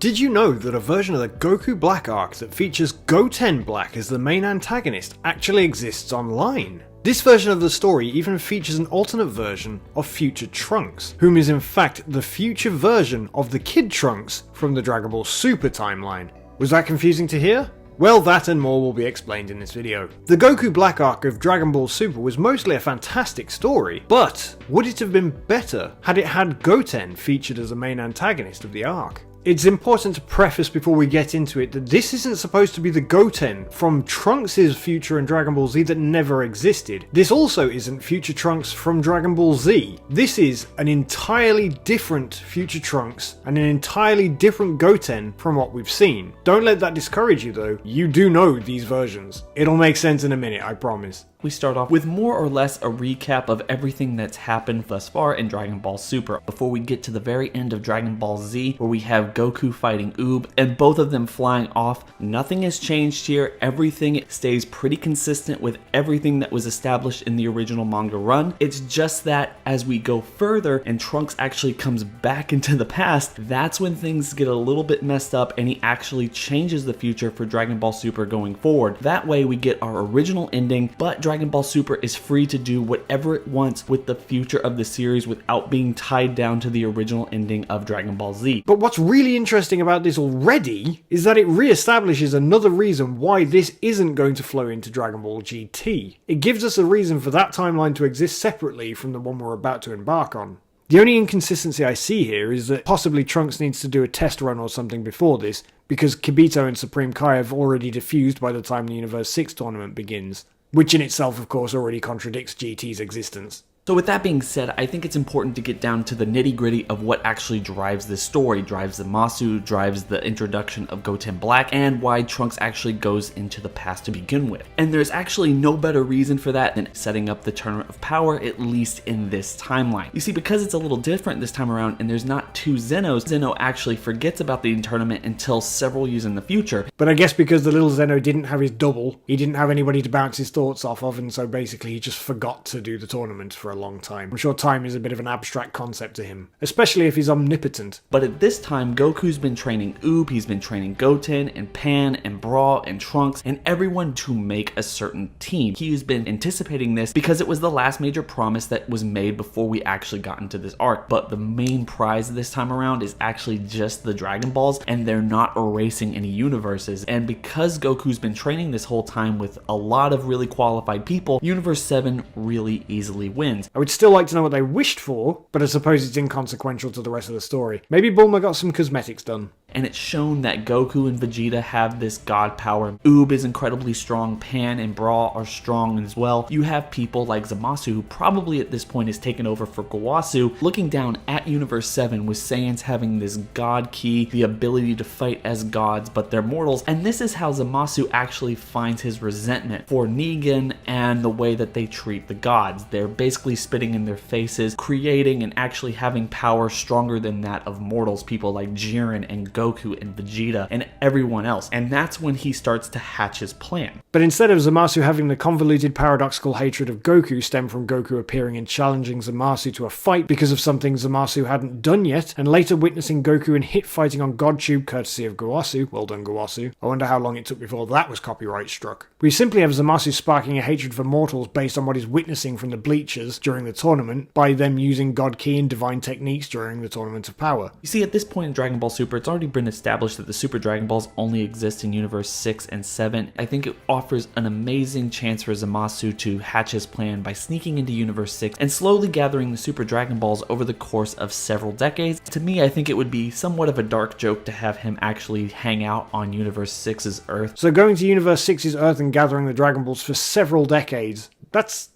Did you know that a version of the Goku Black arc that features Goten Black as the main antagonist actually exists online? This version of the story even features an alternate version of future Trunks, whom is in fact the future version of the Kid Trunks from the Dragon Ball Super timeline. Was that confusing to hear? Well, that and more will be explained in this video. The Goku Black arc of Dragon Ball Super was mostly a fantastic story, but would it have been better had it had Goten featured as the main antagonist of the arc? It's important to preface before we get into it that this isn't supposed to be the Goten from Trunks' future in Dragon Ball Z that never existed. This also isn't future Trunks from Dragon Ball Z. This is an entirely different future Trunks and an entirely different Goten from what we've seen. Don't let that discourage you though, you do know these versions. It'll make sense in a minute, I promise. We start off with more or less a recap of everything that's happened thus far in Dragon Ball Super, before we get to the very end of Dragon Ball Z, where we have Goku fighting Oob, and both of them flying off. Nothing has changed here, everything stays pretty consistent with everything that was established in the original manga run. It's just that as we go further and Trunks actually comes back into the past, that's when things get a little bit messed up and he actually changes the future for Dragon Ball Super going forward. That way we get our original ending, but Dragon Ball Super is free to do whatever it wants with the future of the series without being tied down to the original ending of Dragon Ball Z. But what's really interesting about this already is that it re-establishes another reason why this isn't going to flow into Dragon Ball GT. It gives us a reason for that timeline to exist separately from the one we're about to embark on. The only inconsistency I see here is that possibly Trunks needs to do a test run or something before this, because Kibito and Supreme Kai have already diffused by the time the Universe 6 tournament begins. Which in itself, of course, already contradicts GT's existence. So with that being said, I think it's important to get down to the nitty-gritty of what actually drives this story, drives Zamasu, drives the introduction of Goten Black, and why Trunks actually goes into the past to begin with. And there's actually no better reason for that than setting up the Tournament of Power, at least in this timeline. You see, because it's a little different this time around and there's not two Zenos, Zeno actually forgets about the tournament until several years in the future. But I guess because the little Zeno didn't have his double, he didn't have anybody to bounce his thoughts off of, and so basically he just forgot to do the tournament for a long time. I'm sure time is a bit of an abstract concept to him, especially if he's omnipotent. But at this time, Goku's been training Oob, he's been training Goten and Pan and Brawl and Trunks and everyone to make a certain team. He's been anticipating this because it was the last major promise that was made before we actually got into this arc. But the main prize this time around is actually just the Dragon Balls, and they're not erasing any universes. And because Goku's been training this whole time with a lot of really qualified people, Universe 7 really easily wins. I would still like to know what they wished for, but I suppose it's inconsequential to the rest of the story. Maybe Bulma got some cosmetics done. And it's shown that Goku and Vegeta have this god power. Oob is incredibly strong, Pan and Brawl are strong as well. You have people like Zamasu, who probably at this point is taken over for Gowasu, looking down at Universe 7 with Saiyans having this god key, the ability to fight as gods, but they're mortals. And this is how Zamasu actually finds his resentment for Negan and the way that they treat the gods. They're basically spitting in their faces, creating and actually having power stronger than that of mortals, people like Jiren and Goku and Vegeta and everyone else. And that's when he starts to hatch his plan. But instead of Zamasu having the convoluted paradoxical hatred of Goku stem from Goku appearing and challenging Zamasu to a fight because of something Zamasu hadn't done yet, and later witnessing Goku and Hit fighting on GodTube courtesy of Gowasu, well done Gowasu, I wonder how long it took before that was copyright struck. We simply have Zamasu sparking a hatred for mortals based on what he's witnessing from the bleachers during the tournament by them using God Key and divine techniques during the Tournament of Power. You see, at this point in Dragon Ball Super, it's already been established that the Super Dragon Balls only exist in Universe 6 and 7. I think it offers an amazing chance for Zamasu to hatch his plan by sneaking into Universe 6 and slowly gathering the Super Dragon Balls over the course of several decades. To me, I think it would be somewhat of a dark joke to have him actually hang out on Universe 6's Earth. So going to Universe 6's Earth and gathering the Dragon Balls for several decades, that's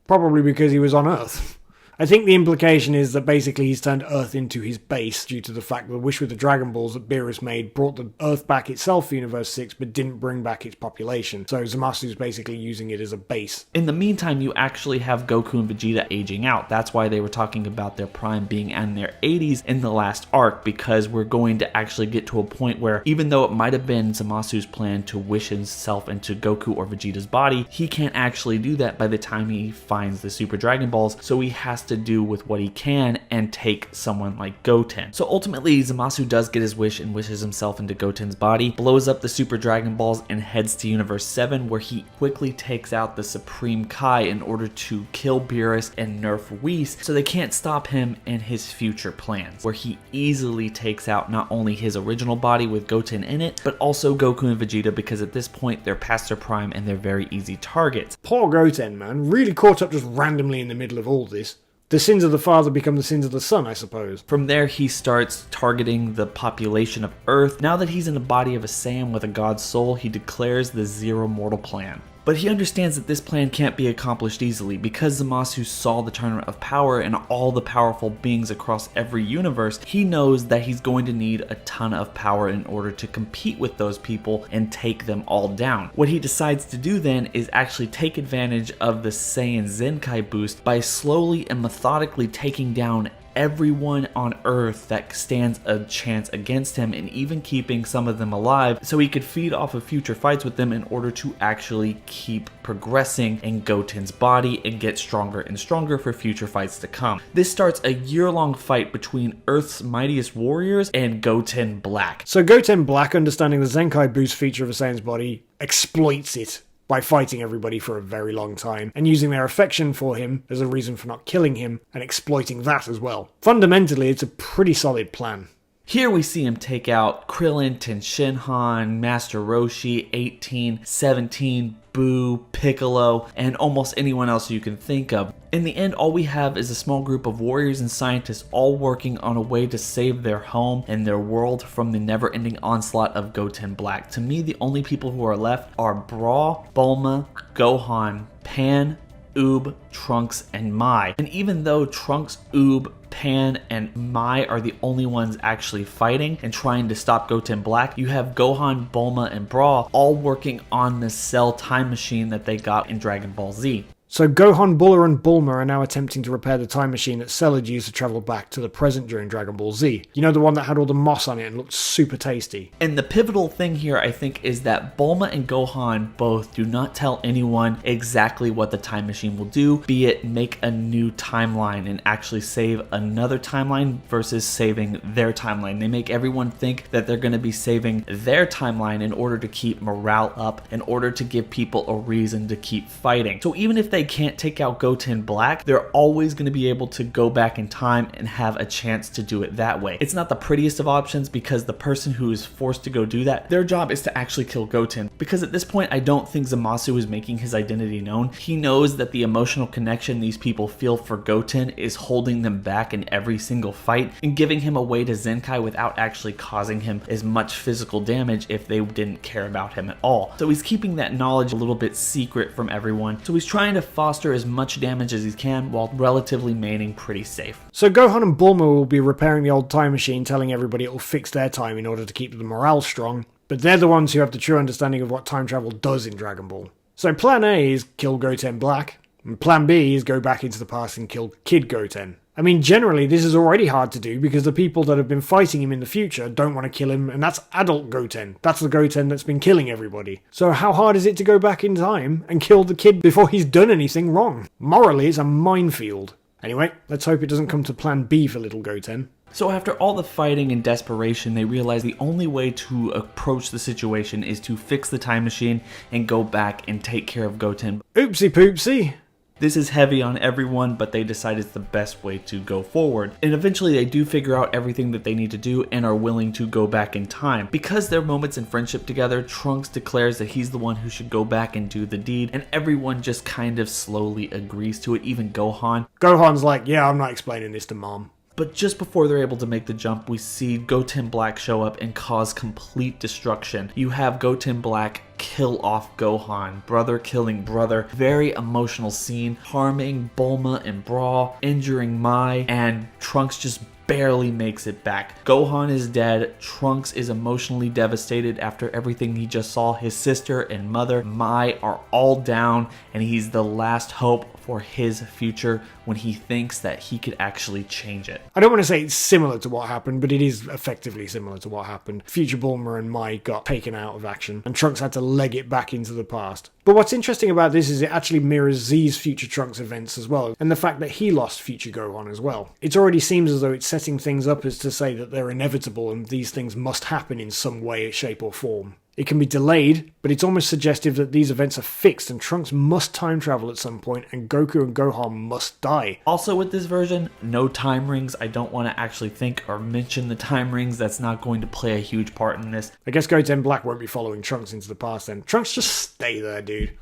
probably because he was on Earth. I think the implication is that basically he's turned Earth into his base due to the fact that the wish with the Dragon Balls that Beerus made brought the Earth back itself for Universe 6 but didn't bring back its population. So Zamasu's basically using it as a base. In the meantime, you actually have Goku and Vegeta aging out. That's why they were talking about their prime being in their 80s in the last arc, because we're going to actually get to a point where even though it might have been Zamasu's plan to wish himself into Goku or Vegeta's body, he can't actually do that by the time he finds the Super Dragon Balls, so he has to do with what he can and take someone like Goten. So ultimately, Zamasu does get his wish and wishes himself into Goten's body, blows up the Super Dragon Balls, and heads to Universe 7, where he quickly takes out the Supreme Kai in order to kill Beerus and nerf Whis, so they can't stop him in his future plans, where he easily takes out not only his original body with Goten in it, but also Goku and Vegeta, because at this point they're past their prime and they're very easy targets. Poor Goten, man. Really caught up just randomly in the middle of all this. The sins of the father become the sins of the son, I suppose. From there, he starts targeting the population of Earth. Now that he's in the body of a Saiyan with a god's soul, he declares the Zero Mortal Plan. But he understands that this plan can't be accomplished easily, because Zamasu saw the Tournament of Power and all the powerful beings across every universe. He knows that he's going to need a ton of power in order to compete with those people and take them all down. What he decides to do then is actually take advantage of the Saiyan Zenkai boost by slowly and methodically taking down everyone on Earth that stands a chance against him, and even keeping some of them alive so he could feed off of future fights with them in order to actually keep progressing in Goten's body and get stronger and stronger for future fights to come. This starts a year-long fight between Earth's mightiest warriors and Goten Black. So Goten Black, understanding the Zenkai boost feature of a Saiyan's body, exploits it by fighting everybody for a very long time, and using their affection for him as a reason for not killing him, and exploiting that as well. Fundamentally, it's a pretty solid plan. Here we see him take out Krillin, Tenshinhan, Master Roshi, 18, 17, Boo, Piccolo, and almost anyone else you can think of. In the end, all we have is a small group of warriors and scientists all working on a way to save their home and their world from the never-ending onslaught of Goten Black. To me, the only people who are left are Bra, Bulma, Gohan, Pan, Oob, Trunks, and Mai. And even though Trunks, Oob, Pan, and Mai are the only ones actually fighting and trying to stop Goten Black, you have Gohan, Bulma, and Bra all working on the Cell time machine that they got in Dragon Ball Z. So Gohan, Buller, and Bulma are now attempting to repair the time machine that Cell had used to travel back to the present during Dragon Ball Z. You know, the one that had all the moss on it and looked super tasty. And the pivotal thing here, I think, is that Bulma and Gohan both do not tell anyone exactly what the time machine will do, be it make a new timeline and actually save another timeline versus saving their timeline. They make everyone think that they're going to be saving their timeline in order to keep morale up, in order to give people a reason to keep fighting. So even if they can't take out Goten Black, they're always going to be able to go back in time and have a chance to do it that way. It's not the prettiest of options, because the person who is forced to go do that, their job is to actually kill Goten. Because at this point, I don't think Zamasu is making his identity known. He knows that the emotional connection these people feel for Goten is holding them back in every single fight and giving him a way to Zenkai without actually causing him as much physical damage if they didn't care about him at all. So he's keeping that knowledge a little bit secret from everyone. So he's trying to foster as much damage as he can while relatively remaining pretty safe. So Gohan and Bulma will be repairing the old time machine, telling everybody it will fix their time in order to keep the morale strong, but they're the ones who have the true understanding of what time travel does in Dragon Ball. So plan A is kill Goten Black, and plan B is go back into the past and kill Kid Goten. I mean, generally, this is already hard to do because the people that have been fighting him in the future don't want to kill him, and that's adult Goten. That's the Goten that's been killing everybody. So how hard is it to go back in time and kill the kid before he's done anything wrong? Morally, it's a minefield. Anyway, let's hope it doesn't come to plan B for little Goten. So after all the fighting and desperation, they realize the only way to approach the situation is to fix the time machine and go back and take care of Goten. Oopsie poopsie. This is heavy on everyone, but they decide it's the best way to go forward. And eventually they do figure out everything that they need to do and are willing to go back in time. Because their moments in friendship together, Trunks declares that he's the one who should go back and do the deed, and everyone just kind of slowly agrees to it, even Gohan. Gohan's like, yeah, I'm not explaining this to Mom. But just before they're able to make the jump, we see Goten Black show up and cause complete destruction. You have Goten Black kill off Gohan, brother killing brother. Very emotional scene, harming Bulma and Bra, injuring Mai, and Trunks just barely makes it back. Gohan is dead. Trunks is emotionally devastated after everything he just saw. His sister and mother, Mai, are all down, and he's the last hope for his future when he thinks that he could actually change it. I don't want to say it's similar to what happened, but it is effectively similar to what happened. Future Bulma and Mai got taken out of action, and Trunks had to leg it back into the past. But what's interesting about this is it actually mirrors Z's Future Trunks events as well, and the fact that he lost Future Gohan as well. It already seems as though it's setting things up as to say that they're inevitable and these things must happen in some way, shape or form. It can be delayed, but it's almost suggestive that these events are fixed and Trunks must time travel at some point and Goku and Gohan must die. Also with this version, no time rings. I don't want to actually think or mention the time rings. That's not going to play a huge part in this. I guess Goten Black won't be following Trunks into the past then. Trunks, just stay there, dude.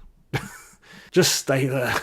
Just stay there.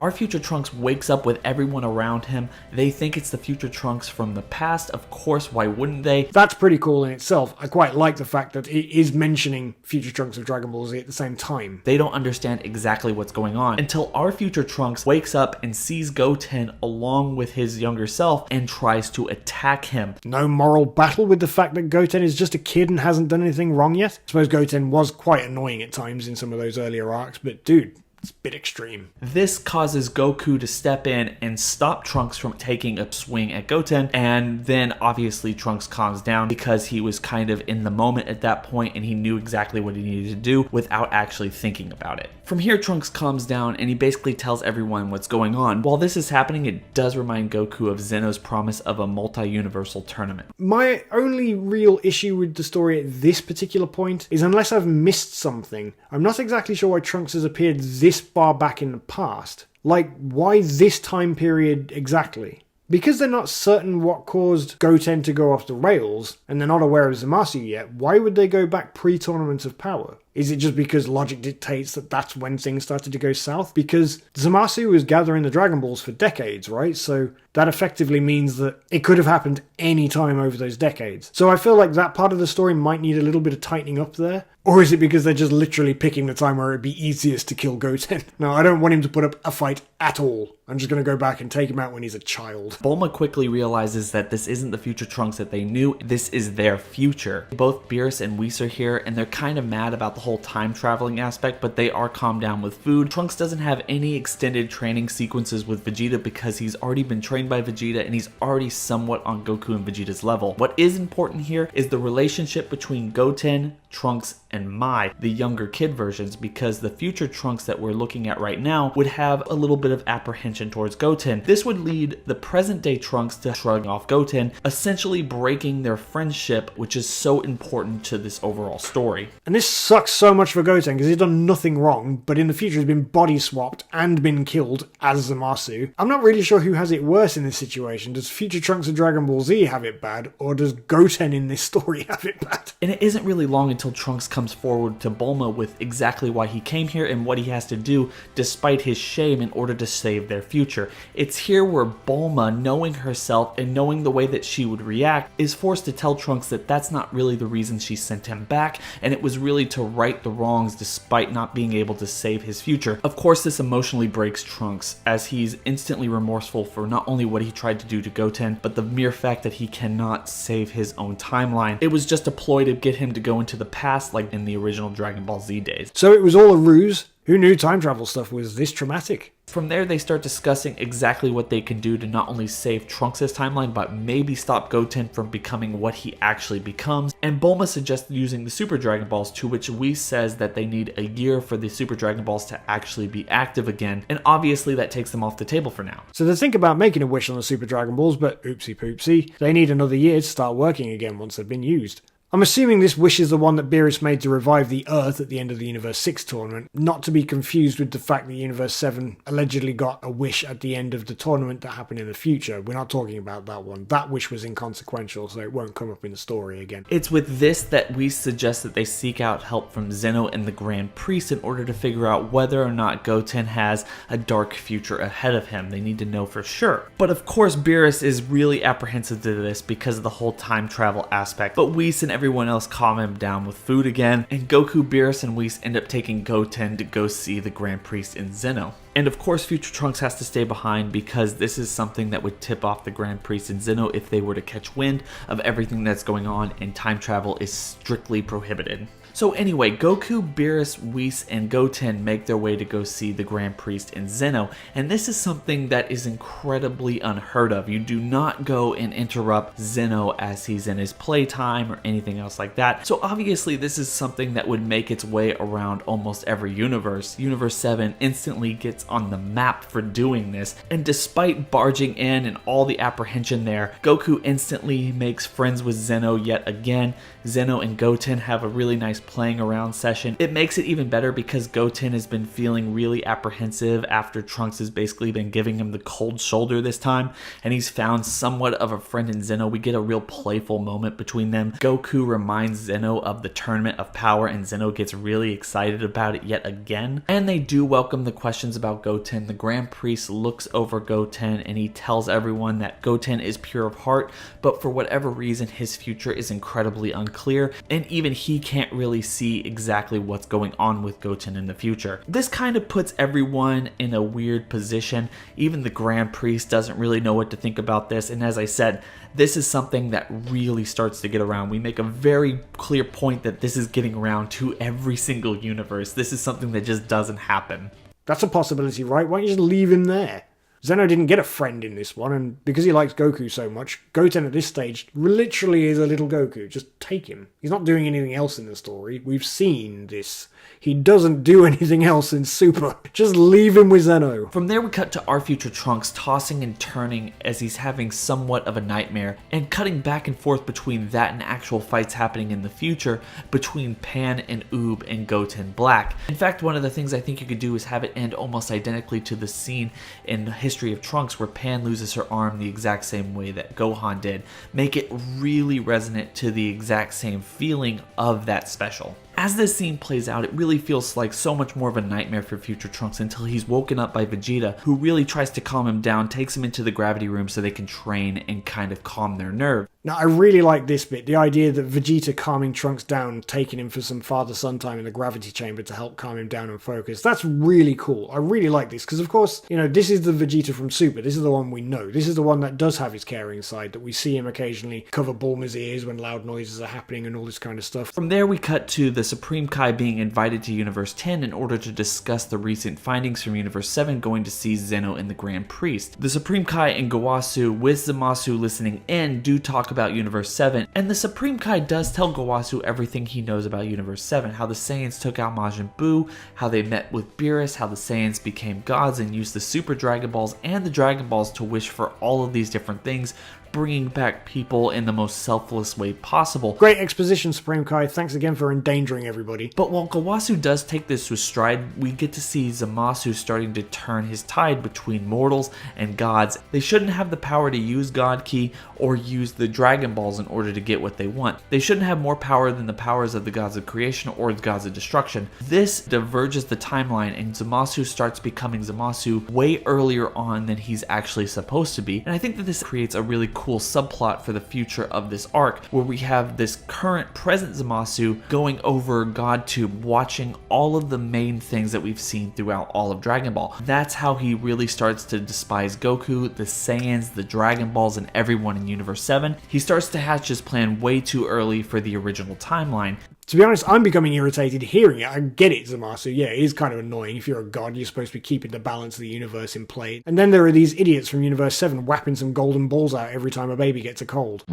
Our future Trunks wakes up with everyone around him. They think it's the future Trunks from the past. Of course, why wouldn't they? That's pretty cool in itself. I quite like the fact that it is mentioning future Trunks of Dragon Ball Z at the same time. They don't understand exactly what's going on until our future Trunks wakes up and sees Goten along with his younger self and tries to attack him. No moral battle with the fact that Goten is just a kid and hasn't done anything wrong yet. I suppose Goten was quite annoying at times in some of those earlier arcs, but dude, it's a bit extreme. This causes Goku to step in and stop Trunks from taking a swing at Goten, and then obviously Trunks calms down because he was kind of in the moment at that point and he knew exactly what he needed to do without actually thinking about it. From here, Trunks calms down and he basically tells everyone what's going on. While this is happening, it does remind Goku of Zeno's promise of a multi-universal tournament. My only real issue with the story at this particular point is unless I've missed something, I'm not exactly sure why Trunks has appeared this far back in the past. Like, why this time period exactly? Because they're not certain what caused Goten to go off the rails, and they're not aware of Zamasu yet, why would they go back pre-Tournament of Power? Is it just because logic dictates that that's when things started to go south? Because Zamasu was gathering the Dragon Balls for decades, right? So that effectively means that it could have happened any time over those decades. So I feel like that part of the story might need a little bit of tightening up there. Or is it because they're just literally picking the time where it'd be easiest to kill Goten? No, I don't want him to put up a fight at all. I'm just going to go back and take him out when he's a child. Bulma quickly realizes that this isn't the future Trunks that they knew, this is their future. Both Beerus and Whis are here, and they're kind of mad about the whole time traveling aspect, but they are calmed down with food. Trunks doesn't have any extended training sequences with Vegeta because he's already been trained by Vegeta and he's already somewhat on Goku and Vegeta's level. What is important here is the relationship between Goten, Trunks, and Mai, the younger kid versions, because the future Trunks that we're looking at right now would have a little bit of apprehension towards Goten. This would lead the present day Trunks to shrug off Goten, essentially breaking their friendship, which is so important to this overall story. And this sucks so much for Goten because he's done nothing wrong, but in the future he's been body swapped and been killed as Zamasu. I'm not really sure who has it worse in this situation. Does future Trunks of Dragon Ball Z have it bad, or does Goten in this story have it bad? And it isn't really long until Trunks comes forward to Bulma with exactly why he came here and what he has to do despite his shame in order to save their future. It's here where Bulma, knowing herself and knowing the way that she would react, is forced to tell Trunks that that's not really the reason she sent him back, and it was really to right the wrongs despite not being able to save his future. Of course, this emotionally breaks Trunks, as he's instantly remorseful for not only what he tried to do to Goten, but the mere fact that he cannot save his own timeline. It was just a ploy to get him to go into the past like in the original Dragon Ball Z days. So it was all a ruse? Who knew time travel stuff was this traumatic? From there, they start discussing exactly what they can do to not only save Trunks' timeline, but maybe stop Goten from becoming what he actually becomes. And Bulma suggests using the Super Dragon Balls, to which Whis says that they need a year for the Super Dragon Balls to actually be active again. And obviously that takes them off the table for now. So they think about making a wish on the Super Dragon Balls, but oopsie poopsie, they need another year to start working again once they've been used. I'm assuming this wish is the one that Beerus made to revive the Earth at the end of the Universe 6 tournament, not to be confused with the fact that Universe 7 allegedly got a wish at the end of the tournament that happened in the future. We're not talking about that one. That wish was inconsequential, so it won't come up in the story again. It's with this that we suggest that they seek out help from Zeno and the Grand Priest in order to figure out whether or not Goten has a dark future ahead of him. They need to know for sure. But of course, Beerus is really apprehensive to this because of the whole time travel aspect, but Whis and everyone else calm him down with food again, and Goku, Beerus, and Whis end up taking Goten to go see the Grand Priest and Zeno. And of course, future Trunks has to stay behind because this is something that would tip off the Grand Priest and Zeno if they were to catch wind of everything that's going on, and time travel is strictly prohibited. So anyway, Goku, Beerus, Whis, and Goten make their way to go see the Grand Priest and Zeno, and this is something that is incredibly unheard of. You do not go and interrupt Zeno as he's in his playtime or anything else like that. So obviously this is something that would make its way around almost every universe. Universe 7 instantly gets on the map for doing this, and despite barging in and all the apprehension there, Goku instantly makes friends with Zeno yet again. Zeno and Goten have a really nice playing around session. It makes it even better because Goten has been feeling really apprehensive after Trunks has basically been giving him the cold shoulder this time, and he's found somewhat of a friend in Zeno. We get a real playful moment between them. Goku reminds Zeno of the Tournament of Power, and Zeno gets really excited about it yet again. And they do welcome the questions about Goten. The Grand Priest looks over Goten and he tells everyone that Goten is pure of heart, but for whatever reason his future is incredibly unclear, and even he can't really see exactly what's going on with Goten in the future. This kind of puts everyone in a weird position. Even the Grand Priest doesn't really know what to think about this, and as I said, this is something that really starts to get around. We make a very clear point that this is getting around to every single universe. This is something that just doesn't happen. That's a possibility, right? Why don't you just leave him there? Zeno didn't get a friend in this one, and because he likes Goku so much, Goten at this stage literally is a little Goku. Just take him. He's not doing anything else in the story. We've seen this. He doesn't do anything else in Super. Just leave him with Zeno. From there we cut to our future Trunks tossing and turning as he's having somewhat of a nightmare, and cutting back and forth between that and actual fights happening in the future between Pan and Oob and Goten Black. In fact, one of the things I think you could do is have it end almost identically to the scene in the History of Trunks where Pan loses her arm the exact same way that Gohan did. Make it really resonant to the exact same feeling of that special. As this scene plays out, it really feels like so much more of a nightmare for future Trunks until he's woken up by Vegeta, who really tries to calm him down, takes him into the gravity room so they can train and kind of calm their nerve. Now, I really like this bit, the idea that Vegeta calming Trunks down, taking him for some father-son time in the gravity chamber to help calm him down and focus. That's really cool. I really like this, because of course, you know, this is the Vegeta from Super. This is the one we know. This is the one that does have his caring side, that we see him occasionally cover Bulma's ears when loud noises are happening and all this kind of stuff. From there, we cut to the Supreme Kai being invited to Universe 10 in order to discuss the recent findings from Universe 7 going to see Zeno and the Grand Priest. The Supreme Kai and Gowasu, with Zamasu listening in, do talk about Universe 7, and the Supreme Kai does tell Gowasu everything he knows about Universe 7, how the Saiyans took out Majin Buu, how they met with Beerus, how the Saiyans became gods and used the Super Dragon Balls and the Dragon Balls to wish for all of these different things, bringing back people in the most selfless way possible. Great exposition, Supreme Kai. Thanks again for endangering everybody. But while Gowasu does take this to stride, we get to see Zamasu starting to turn his tide between mortals and gods. They shouldn't have the power to use God Ki or use the Dragon Balls in order to get what they want. They shouldn't have more power than the powers of the gods of creation or the gods of destruction. This diverges the timeline, and Zamasu starts becoming Zamasu way earlier on than he's actually supposed to be. And I think that this creates a really cool subplot for the future of this arc, where we have this current present Zamasu going over GodTube, watching all of the main things that we've seen throughout all of Dragon Ball. That's how he really starts to despise Goku, the Saiyans, the Dragon Balls, and everyone in Universe 7. He starts to hatch his plan way too early for the original timeline. To be honest, I'm becoming irritated hearing it. I get it, Zamasu. Yeah, it is kind of annoying. If you're a god, you're supposed to be keeping the balance of the universe in play. And then there are these idiots from Universe 7 whapping some golden balls out every time a baby gets a cold.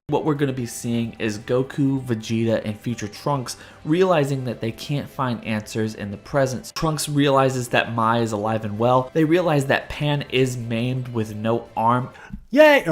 What we're going to be seeing is Goku, Vegeta, and future Trunks realizing that they can't find answers in the present. Trunks realizes that Mai is alive and well. They realize that Pan is maimed with no arm. Yay!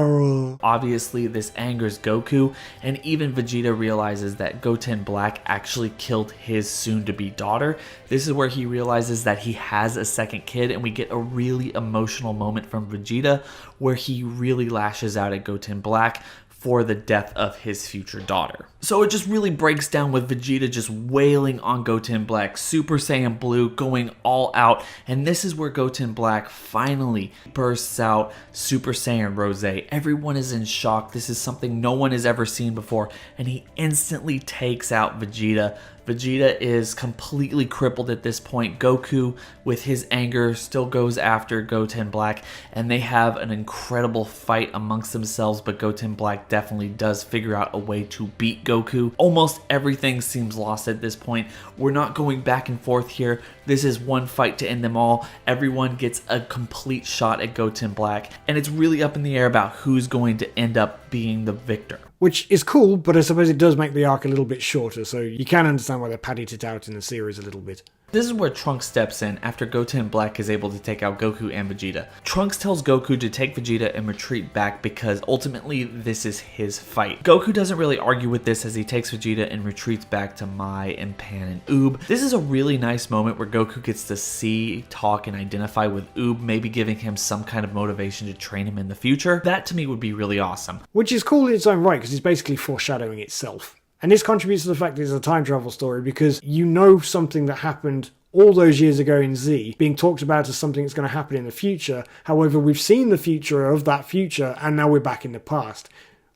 Obviously, this angers Goku, and even Vegeta realizes that Goten Black actually killed his soon-to-be daughter. This is where he realizes that he has a second kid, and we get a really emotional moment from Vegeta where he really lashes out at Goten Black for the death of his future daughter. So it just really breaks down with Vegeta just wailing on Goten Black, Super Saiyan Blue going all out, and this is where Goten Black finally bursts out Super Saiyan Rose. Everyone is in shock. This is something no one has ever seen before, and he instantly takes out Vegeta. Vegeta is completely crippled at this point. Goku, with his anger, still goes after Goten Black, and they have an incredible fight amongst themselves, but Goten Black definitely does figure out a way to beat Goku Goku. Almost everything seems lost at this point. We're not going back and forth here. This is one fight to end them all. Everyone gets a complete shot at Goten Black, and it's really up in the air about who's going to end up being the victor. Which is cool, but I suppose it does make the arc a little bit shorter, so you can understand why they padded it out in the series a little bit. This is where Trunks steps in after Goten Black is able to take out Goku and Vegeta. Trunks tells Goku to take Vegeta and retreat back because ultimately this is his fight. Goku doesn't really argue with this as he takes Vegeta and retreats back to Mai and Pan and Oob. This is a really nice moment where Goku gets to see, talk, and identify with Oob, maybe giving him some kind of motivation to train him in the future. That to me would be really awesome. Which is cool in its own right, because it's basically foreshadowing itself. And this contributes to the fact that it's a time travel story because you know something that happened all those years ago in Z being talked about as something that's going to happen in the future. However, we've seen the future of that future and now we're back in the past.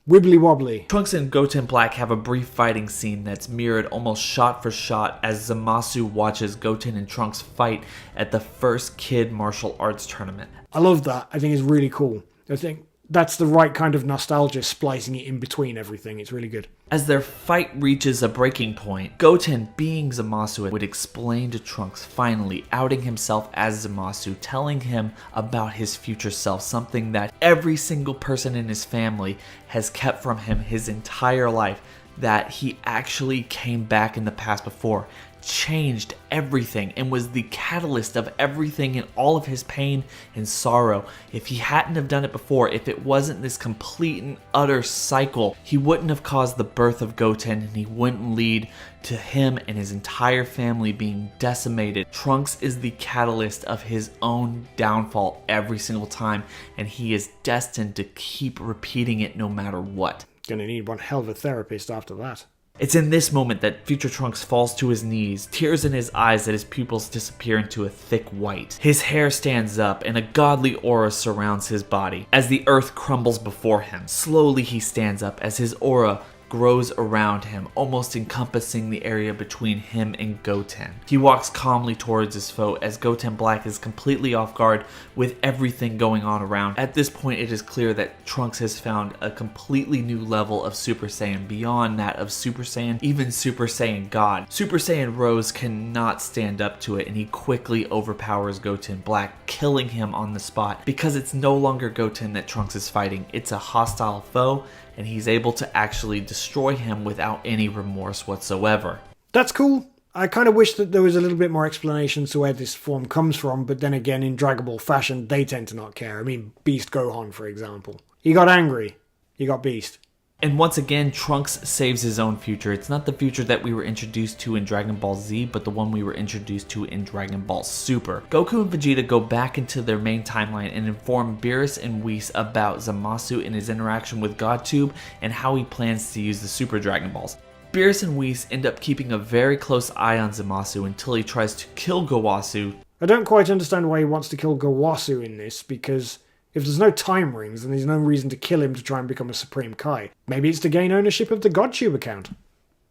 Wibbly wobbly. Trunks and Goten Black have a brief fighting scene that's mirrored almost shot for shot as Zamasu watches Goten and Trunks fight at the first kid martial arts tournament. I love that. I think it's really cool. I think that's the right kind of nostalgia, splicing it in between everything. It's really good. As their fight reaches a breaking point, Goten, being Zamasu, would explain to Trunks, finally outing himself as Zamasu, telling him about his future self, something that every single person in his family has kept from him his entire life, that he actually came back in the past before, changed everything, and was the catalyst of everything and all of his pain and sorrow. If he hadn't have done it before, if it wasn't this complete and utter cycle, he wouldn't have caused the birth of Goten, and he wouldn't lead to him and his entire family being decimated. Trunks is the catalyst of his own downfall every single time, and he is destined to keep repeating it no matter what. Gonna need one hell of a therapist after that. It's in this moment that future Trunks falls to his knees, tears in his eyes that his pupils disappear into a thick white. His hair stands up and a godly aura surrounds his body as the earth crumbles before him. Slowly he stands up as his aura grows around him, almost encompassing the area between him and Goten. He walks calmly towards his foe as Goten Black is completely off guard with everything going on around. At this point, it is clear that Trunks has found a completely new level of Super Saiyan beyond that of Super Saiyan, even Super Saiyan God. Super Saiyan Rose cannot stand up to it, and he quickly overpowers Goten Black, killing him on the spot because it's no longer Goten that Trunks is fighting. It's a hostile foe, and he's able to actually destroy him without any remorse whatsoever. That's cool. I kind of wish that there was a little bit more explanation to where this form comes from, but then again, in Dragon Ball fashion, they tend to not care. I mean, Beast Gohan, for example. He got angry. He got Beast. And once again, Trunks saves his own future. It's not the future that we were introduced to in Dragon Ball Z, but the one we were introduced to in Dragon Ball Super. Goku and Vegeta go back into their main timeline and inform Beerus and Whis about Zamasu and his interaction with GodTube and how he plans to use the Super Dragon Balls. Beerus and Whis end up keeping a very close eye on Zamasu until he tries to kill Gowasu. I don't quite understand why he wants to kill Gowasu in this, because if there's no time rings, then there's no reason to kill him to try and become a Supreme Kai. Maybe it's to gain ownership of the GodTube account.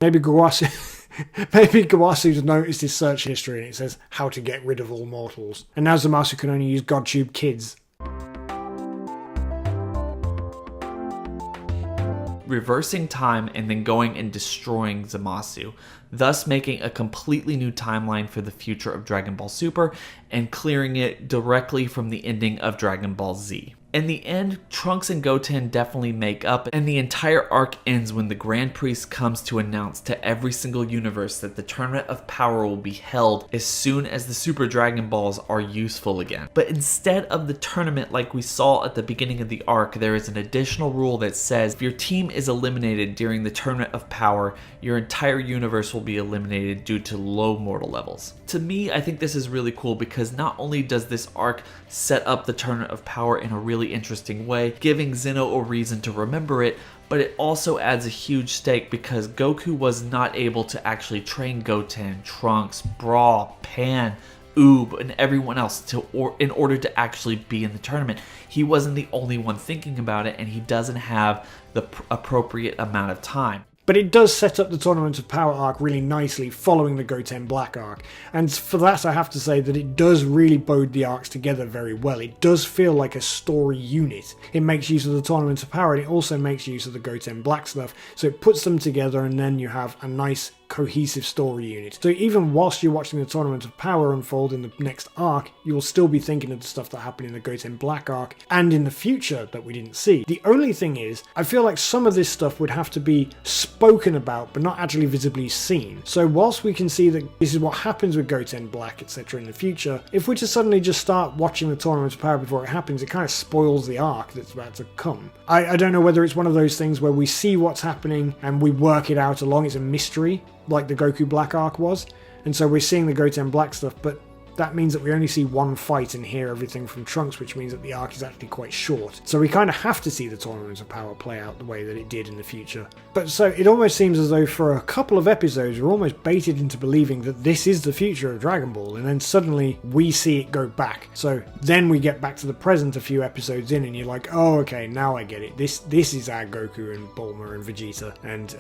Maybe Gowasu's noticed his search history and it says how to get rid of all mortals. And now Zamasu can only use GodTube Kids. Reversing time and then going and destroying Zamasu, thus making a completely new timeline for the future of Dragon Ball Super and clearing it directly from the ending of Dragon Ball Z. In the end, Trunks and Goten definitely make up, and the entire arc ends when the Grand Priest comes to announce to every single universe that the Tournament of Power will be held as soon as the Super Dragon Balls are useful again. But instead of the tournament like we saw at the beginning of the arc, there is an additional rule that says if your team is eliminated during the Tournament of Power, your entire universe will be eliminated due to low mortal levels. To me, I think this is really cool because not only does this arc set up the Tournament of Power in a really interesting way, giving Zeno a reason to remember it, but it also adds a huge stake because Goku was not able to actually train Goten, Trunks, Brawl, Pan, Oob, and everyone else in order to actually be in the tournament. He wasn't the only one thinking about it, and he doesn't have the appropriate amount of time. But it does set up the Tournament of Power arc really nicely following the Goten Black arc. And for that I have to say that it does really bode the arcs together very well. It does feel like a story unit. It makes use of the Tournament of Power and it also makes use of the Goten Black stuff. So it puts them together and then you have a nice cohesive story unit. So even whilst you're watching the Tournament of Power unfold in the next arc, you will still be thinking of the stuff that happened in the Goten Black arc and in the future that we didn't see. The only thing is, I feel like some of this stuff would have to be spoken about but not actually visibly seen. So whilst we can see that this is what happens with Goten Black etc in the future, if we just suddenly just start watching the Tournament of Power before it happens, it kind of spoils the arc that's about to come. I don't know whether it's one of those things where we see what's happening and we work it out along, it's a mystery like the Goku Black arc was, and so we're seeing the Goten Black stuff, but that means that we only see one fight and hear everything from Trunks, which means that the arc is actually quite short. So we kind of have to see the Tournament of Power play out the way that it did in the future. But so it almost seems as though for a couple of episodes we're almost baited into believing that this is the future of Dragon Ball, and then suddenly we see it go back. So then we get back to the present a few episodes in and you're like, oh okay, now I get it. This is our Goku and Bulma and Vegeta, and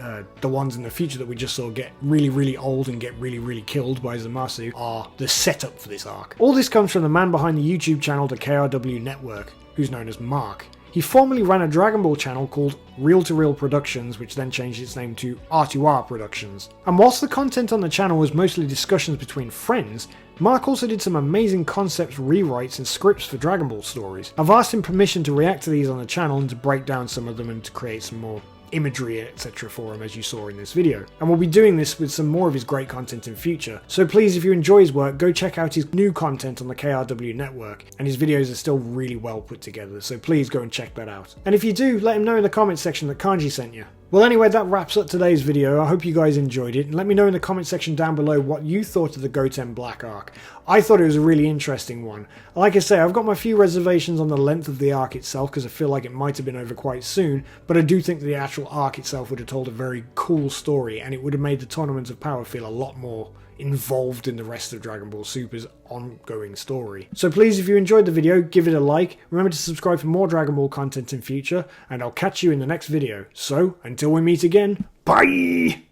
the ones in the future that we just saw get really old and get really killed by Zamasu are the setup for this arc. All this comes from the man behind the YouTube channel the KRW Network, who's known as Mark. He formerly ran a Dragon Ball channel called Reel to Reel Productions, which then changed its name to R2R Productions. And whilst the content on the channel was mostly discussions between friends, Mark also did some amazing concepts, rewrites and scripts for Dragon Ball stories. I've asked him permission to react to these on the channel and to break down some of them and to create some more imagery etc for him, as you saw in this video, and we'll be doing this with some more of his great content in future. So please, if you enjoy his work, go check out his new content on the KRW Network, and his videos are still really well put together, so please go and check that out. And if you do, let him know in the comments section that Kanji sent you. Well anyway, that wraps up today's video. I hope you guys enjoyed it, and let me know in the comment section down below what you thought of the Goten Black arc. I thought it was a really interesting one. Like I say, I've got my few reservations on the length of the arc itself because I feel like it might have been over quite soon, but I do think that the actual arc itself would have told a very cool story, and it would have made the Tournament of Power feel a lot more involved in the rest of Dragon Ball Super's ongoing story. So please, if you enjoyed the video, give it a like, remember to subscribe for more Dragon Ball content in future, and I'll catch you in the next video. So, until we meet again, bye!